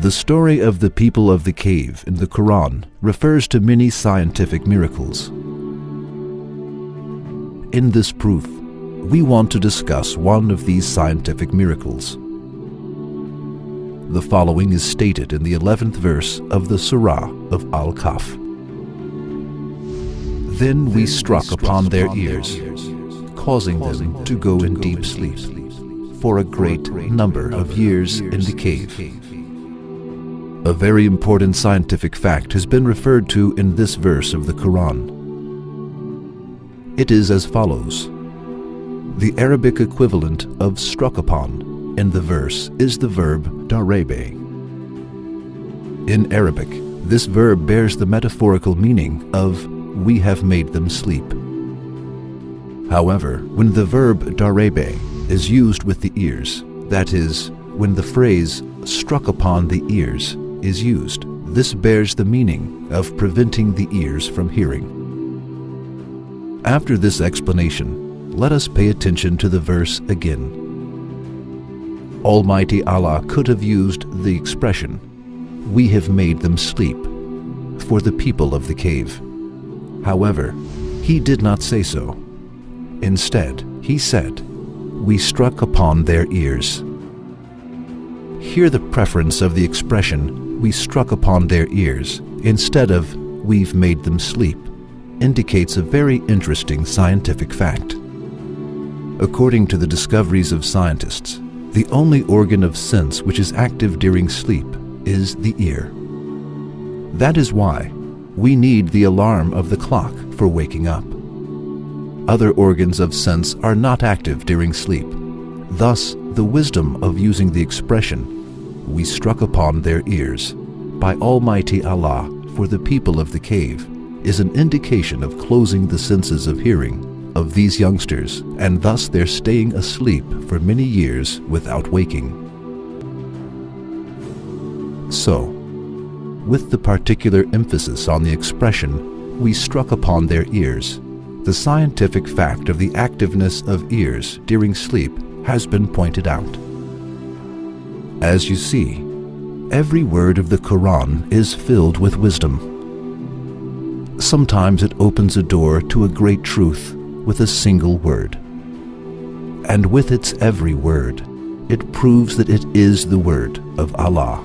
The story of the people of the cave in the Quran refers to many scientific miracles. In this proof, we want to discuss one of these scientific miracles. The following is stated in the 11th verse of the Surah of Al-Kahf. Then we struck upon their ears, causing them to go in deep sleep for a great number of years in the cave. A very important scientific fact has been referred to in this verse of the Quran. It is as follows. The Arabic equivalent of struck upon in the verse is the verb darebe. In Arabic, this verb bears the metaphorical meaning of we have made them sleep. However, when the verb darebe is used with the ears, that is, when the phrase struck upon the ears is used, this bears the meaning of preventing the ears from hearing. After this explanation, let us pay attention to the verse again. Almighty Allah could have used the expression, "We have made them sleep," for the people of the cave. However, He did not say so. Instead, He said, "We struck upon their ears." Here the preference of the expression, "we struck upon their ears," instead of "we've made them sleep," indicates a very interesting scientific fact. According to the discoveries of scientists, the only organ of sense which is active during sleep is the ear. That is why we need the alarm of the clock for waking up. Other organs of sense are not active during sleep. Thus, the wisdom of using the expression, "we struck upon their ears," by Almighty Allah for the people of the cave is an indication of closing the senses of hearing of these youngsters, and thus their staying asleep for many years without waking. So, with the particular emphasis on the expression, "we struck upon their ears," the scientific fact of the activeness of ears during sleep has been pointed out. As you see, every word of the Quran is filled with wisdom. Sometimes it opens a door to a great truth with a single word. And with its every word, it proves that it is the word of Allah.